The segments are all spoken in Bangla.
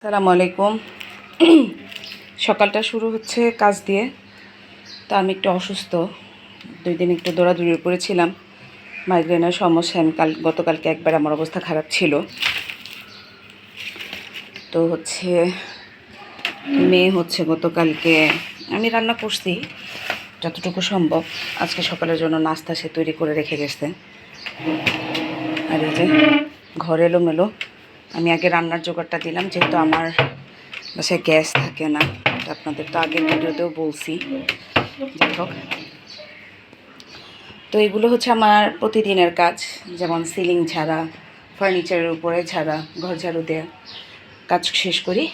আসসালামু আলাইকুম। সকালটা শুরু হচ্ছে কাজ দিয়ে। তো আমি একটু অসুস্থ, 2 দিন একটু দৌড়াদৌড়ি করেছিলাম, মাইগ্রেনের সমস্যা। আমি গতকালকে একবার আমার অবস্থা খারাপ ছিল। তো মেয়ে গতকালকে আমি রান্না করছি যতটুকু সম্ভব। আজকে সকালের জন্য নাস্তা সে তৈরি করে রেখে গেছে। আর এই যে ঘর এলোমেলো। আমি আগে রান্নার জোগাড়টা দিলাম, যেহেতু আমার বাসায় গ্যাস থাকে না। আপনাদের তো আগের ভিডিওতেও বলছি। যাই হোক, তো এগুলো আমার প্রতিদিনের কাজ, যেমন সিলিং ঝাড়া, ফার্নিচারের উপরে ঝাড়া, ঘর ঝাড়ু দেওয়া। কাজ শেষ করি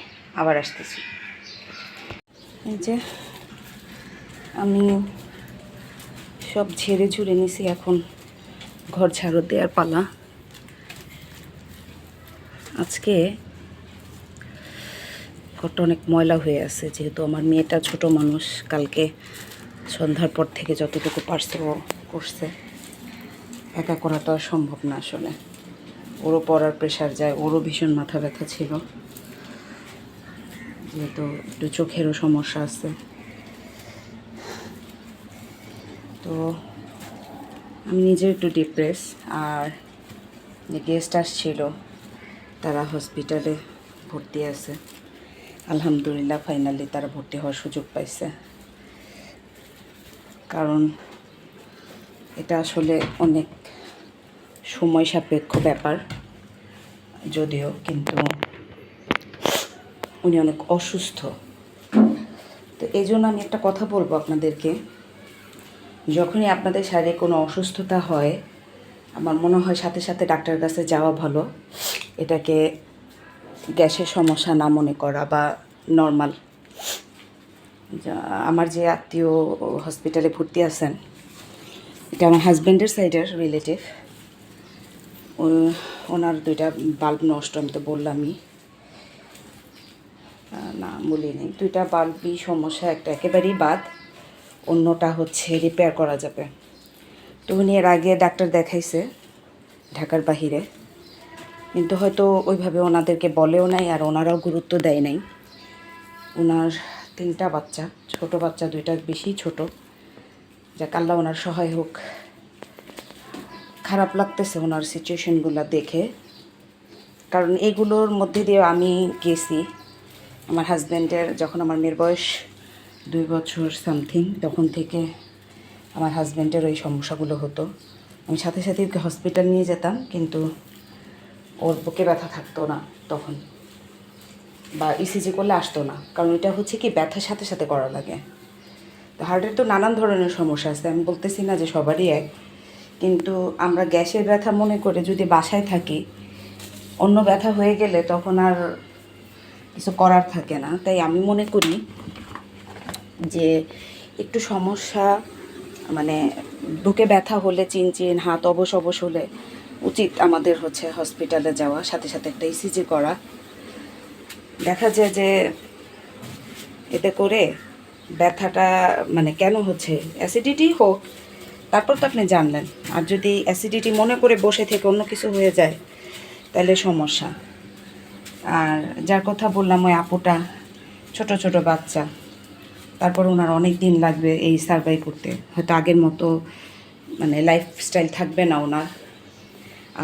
আবার আসতেছি। এই যে আমি সব ঝেড়ে ঝুড়ে নিছি, এখন ঘর ঝাড়ু দেওয়ার পালা। আজকে ঘরটা অনেক ময়লা হয়ে আছে, যেহেতু আমার মেয়েটা ছোট মানুষ। কালকে সন্ধ্যার পর থেকে যতটুকু পারছে ও করছে। একা করা তো আর সম্ভব না আসলে। ওরও পড়ার প্রেশার যায়, ওরও ভীষণ মাথা ব্যথা ছিল, যেহেতু একটু চোখেরও সমস্যা আছে। তো আমি নিজে একটু ডিপ্রেস। আর যে গেস্ট আসছিল তারা হসপিটালে ভর্তি আছে। আলহামদুলিল্লাহ, ফাইনালি তারা ভর্তি হওয়ার সুযোগ পাইছে। কারণ এটা আসলে অনেক সময় সাপেক্ষ ব্যাপার, যদিও কিন্তু উনি অনেক অসুস্থ। তো এই জন্য আমি একটা কথা বলবো আপনাদেরকে, যখনই আপনাদের শারীরিক কোনো অসুস্থতা হয়, আমার মনে হয় সাথে সাথে ডাক্তারের কাছে যাওয়া ভালো। এটাকে গ্যাসের সমস্যা না মনে করা বা নর্মাল। আমার যে আত্মীয় হসপিটালে ভর্তি আছেন, এটা আমার হাজব্যান্ডের সাইডের রিলেটিভ। ওনার 2টা বাল্ব নষ্ট, আমি তো বললামই, না বলি নেই। 2টা বাল্বই সমস্যা, একটা একেবারেই বাদ, অন্যটা রিপেয়ার করা যাবে। তো উনি এর আগে ডাক্তার দেখাইছে ঢাকার বাহিরে, কিন্তু হয়তো ওইভাবে ওনাদেরকে বলেও নাই, আর ওনারাও গুরুত্ব দেয় নাই। ওনার 3টা বাচ্চা, ছোট বাচ্চা 2টা, বেশি ছোট। যাক, আল্লাহ ওনার সহায় হোক। খারাপ লাগতেছে ওনার সিচুয়েশনগুলো দেখে, কারণ এগুলোর মধ্যে দিয়ে আমি গেছি। আমার হাজব্যান্ডের যখন আমার মেয়ের বয়স 2 বছর সামথিং, তখন থেকে আমার হাজব্যান্ডের ওই সমস্যাগুলো হতো। আমি সাথে সাথে ওকে হসপিটাল নিয়ে যেতাম, কিন্তু ওর বুকে ব্যথা থাকতো না তখন, বা ইসিজি করলে আসতো না। কারণ এটা কি ব্যথার সাথে সাথে করা লাগে। তো হার্টের তো নানান ধরনের সমস্যা আছে, আমি বলতেছি না যে সবারই এক, কিন্তু আমরা গ্যাসের ব্যথা মনে করে যদি বাসায় থাকি, অন্য ব্যথা হয়ে গেলে তখন আর কিছু করার থাকে না। তাই আমি মনে করি যে একটু সমস্যা, মানে বুকে ব্যথা হলে, চিনচিন হাত অবশ অবশ হলে উচিত আমাদের হসপিটালে যাওয়া, সাথে সাথে একটা ইসিজি করা। দেখা যায় যে এতে করে ব্যথাটা কেন অ্যাসিডিটি হোক, তারপর তো আপনি জানলেন। আর যদি অ্যাসিডিটি মনে করে বসে থেকে অন্য কিছু হয়ে যায়, তাহলে সমস্যা। আর যার কথা বললাম, ওই আপুটা, ছোট ছোট বাচ্চা, তারপর ওনার অনেক দিন লাগবে এই সার্ভাইভ করতে। হয়তো আগের মতো লাইফস্টাইল থাকবে না ওনার।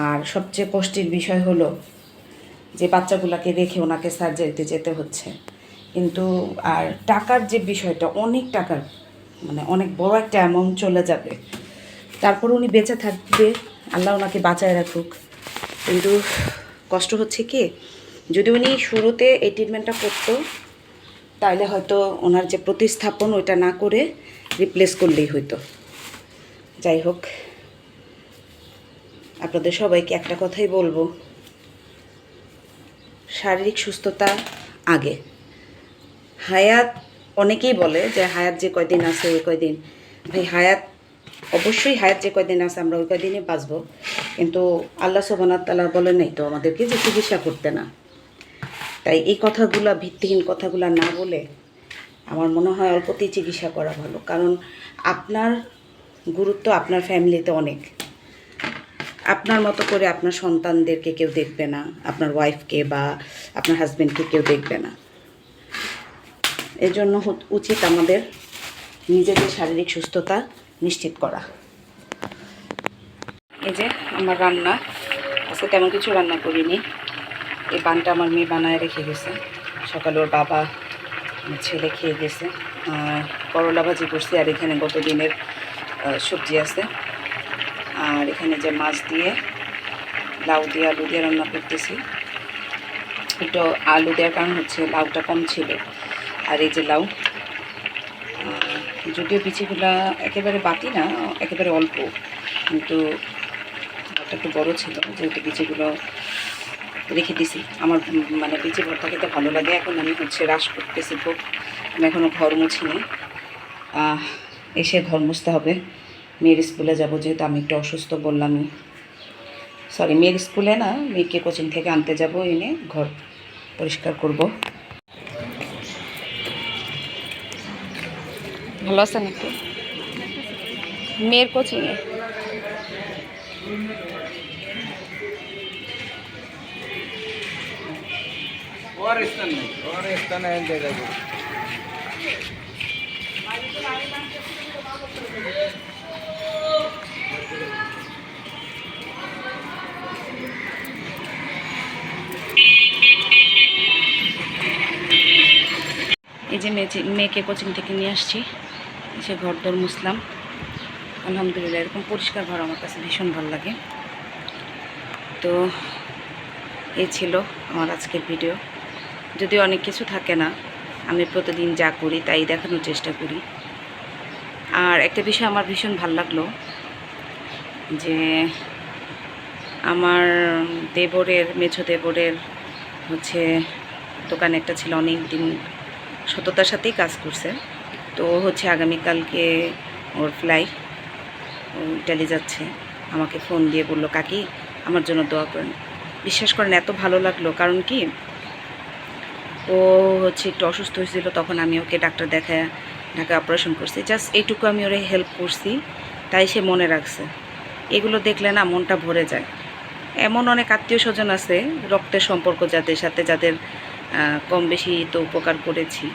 আর সবচেয়ে কষ্টের বিষয় হলো যে বাচ্চাগুলোকে রেখে ওনাকে সার্জারিতে যেতে হচ্ছে। কিন্তু আর টাকার যে বিষয়টা, অনেক টাকার, অনেক বড় একটা অ্যামাউন্ট চলে যাবে। তারপর উনি বেঁচে থাকবে, আল্লাহ ওনাকে বাঁচায় রাখুক। কিন্তু কষ্ট কি, যদি উনি শুরুতে এই ট্রিটমেন্টটা করতো, তাহলে হয়তো ওনার যে প্রতিস্থাপন, ওইটা না করে রিপ্লেস করলেই হইতো। যাই হোক, আপনাদের সবাইকে একটা কথাই বলবো, শারীরিক সুস্থতা আগে। হায়াত, অনেকেই বলে যে হায়াত যে কয়দিন আছে ওই কয়দিন, ভাই হায়াত অবশ্যই, হায়াত যে কয়দিন আছে আমরা ওই কয়দিনই বাঁচবো। কিন্তু আল্লাহ সুবহানাহু ওয়া তাআলা বলেন নাই তো আমাদেরকে যে চিকিৎসা করতে না। তাই এই কথাগুলা, ভিত্তিহীন কথাগুলা না বলে আমার মনে হয় অল্পতেই চিকিৎসা করা ভালো। কারণ আপনার গুরুত্ব আপনার ফ্যামিলিতে অনেক। আপনার মতো করে আপনার সন্তানদেরকে কেউ দেখবে না, আপনার ওয়াইফকে বা আপনার হাজব্যান্ডকে কেউ দেখবে না। এজন্য উচিত আমাদের নিজেদের শারীরিক সুস্থতা নিশ্চিত করা। এই যে আমার রান্না, আজকে তেমন কিছু রান্না করিনি। এই বানটা আমার মেয়ে বানায় রেখে গেছে, সকালে ওর বাবা ছেলে খেয়ে গেছে। করলা ভাজি করছি, আর এখানে গত দিনের সবজি আছে, আর এখানে যে মাছ দিয়ে লাউ দিয়ে আলু দিয়ে রান্না করতেছি। একটু আলু দেওয়ার কারণ হচ্ছে লাউটা কম ছিল, আর এই যে লাউ, যদিও বিচিগুলা একেবারে বাতি না, একেবারে অল্প, কিন্তু লাউটা একটু বড়ো ছিল, যেহেতু বিচিগুলো রেখে দিছি। আমার মানে বিচি ভর্তা খেতে ভালো লাগে। এখন আমি রাস করতেছি খুব, আমি এখনও ঘর মুছিনি, এসে ঘর মুছতে হবে। মেয়ের স্কুলে যাব, যেহেতু আমি একটু অসুস্থ বললামই। সরি, মেয়ের স্কুলে না, মেয়েকে কোচিং থেকে আনতে যাব, এনে ঘর পরিষ্কার করব। ভালো আছেন একটু? মেয়ের কোচিংয়ে এই যে মেয়েকে কোচিং থেকে নিয়ে আসছি, এসে ঘর দর মুছলাম। আলহামদুলিল্লাহ, এরকম পরিষ্কার ঘর আমার কাছে ভীষণ ভালো লাগে। তো এই ছিল আমার আজকের ভিডিও। যদিও অনেক কিছু থাকে না, আমি প্রতিদিন যা করি তাই দেখানোর চেষ্টা করি। আর একটা বিষয় আমার ভীষণ ভালো লাগলো, যে আমার মেছো দেবরের দোকান একটা ছিল, অনেক দিন সততার সাথেই কাজ করছে। তো আগামীকালকে ওর ফ্লাইট, ও ইটালি যাচ্ছে। আমাকে ফোন দিয়ে বলল, কাকি আমার জন্য দোয়া করেন। বিশ্বাস করেন, এত ভালো লাগলো। কারণ কি, ও একটু অসুস্থ হয়েছিল, তখন আমি ওকে ডাক্তার দেখায় ঢাকা অপারেশন করছি। জাস্ট এইটুকু আমি ওরে হেল্প করছি, তাই সে মনে রাখছে। এগুলো দেখলে না মনটা ভরে যায়। এমন অনেক আত্মীয় স্বজন আছে, রক্তের সম্পর্ক যাদের সাথে, যাদের কম বেশি তো উপকার করেছি,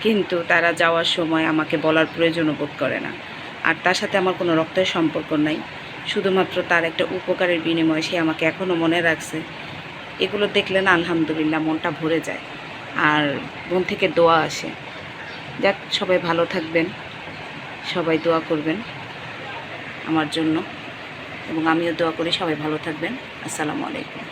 কিন্তু তারা যাওয়ার সময় আমাকে বলার প্রয়োজনও বোধ করে না। আর তার সাথে আমার কোনো রক্তের সম্পর্ক নাই, শুধুমাত্র তার একটা উপকারের বিনিময়ে সে আমাকে এখনও মনে রাখছে। এগুলো দেখলে না আলহামদুলিল্লাহ মনটা ভরে যায়, আর মন থেকে দোয়া আসে। যাক, সবাই ভালো থাকবেন, সবাই দোয়া করবেন আমার জন্য, এবং আমিও দোয়া করি সবাই ভালো থাকবেন। আসসালামু আলাইকুম।